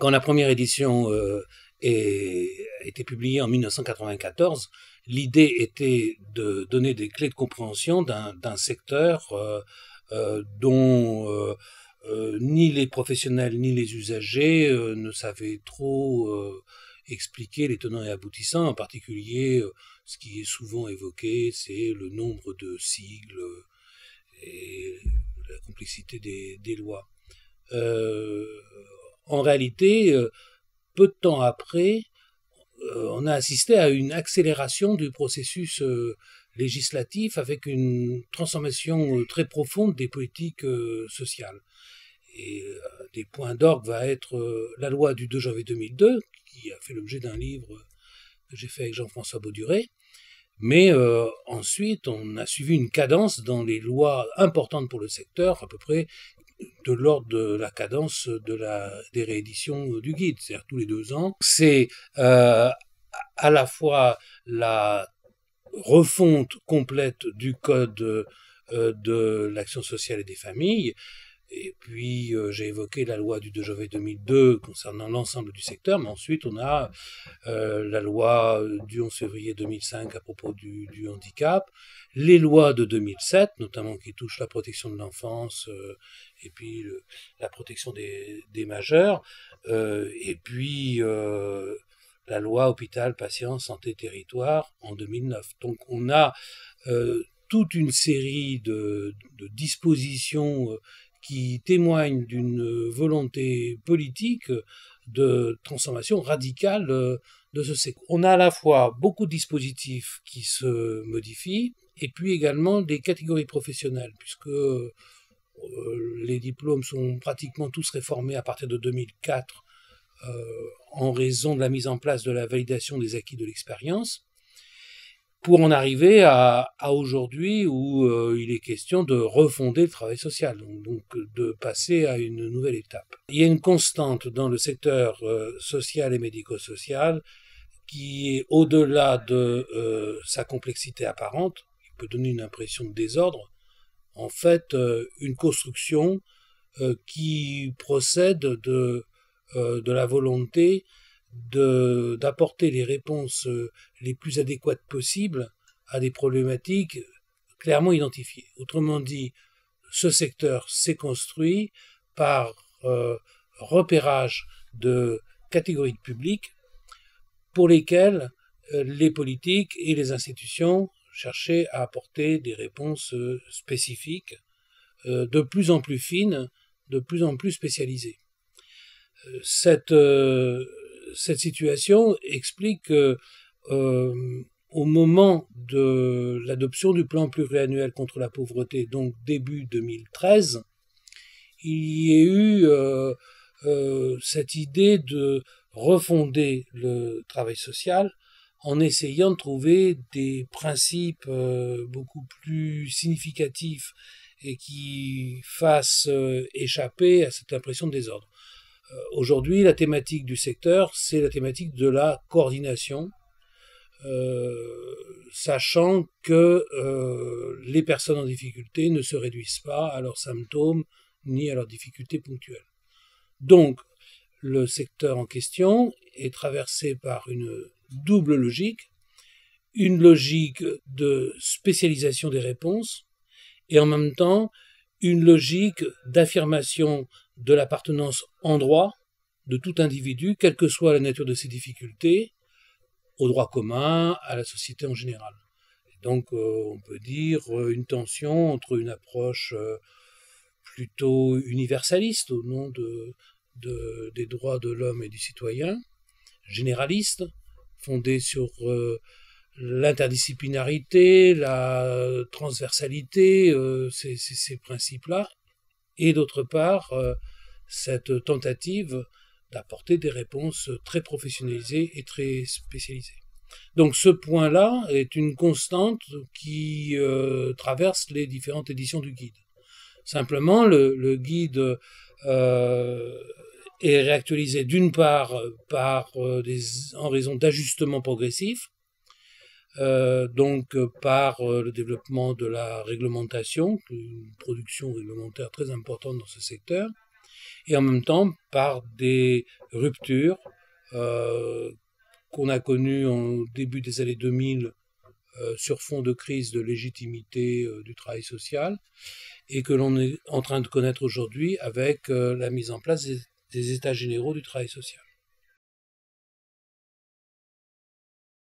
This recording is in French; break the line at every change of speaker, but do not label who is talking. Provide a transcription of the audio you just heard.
Quand la première édition a été publiée en 1994, l'idée était de donner des clés de compréhension d'un secteur dont ni les professionnels ni les usagers ne savaient trop expliquer les tenants et aboutissants. En particulier, ce qui est souvent évoqué, c'est le nombre de sigles et la complexité des lois. En réalité, peu de temps après, on a assisté à une accélération du processus législatif avec une transformation très profonde des politiques sociales. Et des points d'orgue va être la loi du 2 janvier 2002, qui a fait l'objet d'un livre que j'ai fait avec Jean-François Bauduré. Mais ensuite, on a suivi une cadence dans les lois importantes pour le secteur, à peu près de l'ordre de la cadence des rééditions du guide, c'est-à-dire tous les 2 ans. C'est à la fois la refonte complète du code de l'action sociale et des familles, et puis j'ai évoqué la loi du 2 janvier 2002 concernant l'ensemble du secteur, mais ensuite on a la loi du 11 février 2005 à propos du handicap, les lois de 2007, notamment qui touchent la protection de l'enfance et puis la protection des majeurs, et puis la loi hôpital, patient, santé, territoire en 2009. Donc on a toute une série de dispositions qui témoignent d'une volonté politique de transformation radicale de ce secteur. On a à la fois beaucoup de dispositifs qui se modifient et puis également des catégories professionnelles, puisque les diplômes sont pratiquement tous réformés à partir de 2004 en raison de la mise en place de la validation des acquis de l'expérience, pour en arriver à aujourd'hui où il est question de refonder le travail social, donc de passer à une nouvelle étape. Il y a une constante dans le secteur social et médico-social qui est au-delà de sa complexité apparente, qui peut donner une impression de désordre, en fait une construction qui procède de la volonté d'apporter les réponses les plus adéquates possibles à des problématiques clairement identifiées. Autrement dit, ce secteur s'est construit par repérage de catégories de publics pour lesquelles les politiques et les institutions cherchaient à apporter des réponses spécifiques, de plus en plus fines, de plus en plus spécialisées. Cette situation explique que au moment de l'adoption du plan pluriannuel contre la pauvreté, donc début 2013, il y a eu cette idée de refonder le travail social en essayant de trouver des principes beaucoup plus significatifs et qui fassent échapper à cette impression de désordre. Aujourd'hui, la thématique du secteur, c'est la thématique de la coordination, sachant que les personnes en difficulté ne se réduisent pas à leurs symptômes ni à leurs difficultés ponctuelles. Donc, le secteur en question est traversé par une double logique, une logique de spécialisation des réponses et en même temps une logique d'affirmation de l'appartenance en droit de tout individu, quelle que soit la nature de ses difficultés, au droit commun, à la société en général. Et donc, on peut dire une tension entre une approche plutôt universaliste au nom des droits de l'homme et du citoyen, généraliste, fondée sur l'interdisciplinarité, la transversalité, ces principes-là, et d'autre part, cette tentative d'apporter des réponses très professionnalisées et très spécialisées. Donc ce point-là est une constante qui traverse les différentes éditions du guide. Simplement, le guide est réactualisé d'une part en raison d'ajustements progressifs, donc par le développement de la réglementation, une production réglementaire très importante dans ce secteur, et en même temps par des ruptures qu'on a connues au début des années 2000 sur fond de crise de légitimité du travail social, et que l'on est en train de connaître aujourd'hui avec la mise en place des États généraux du travail social.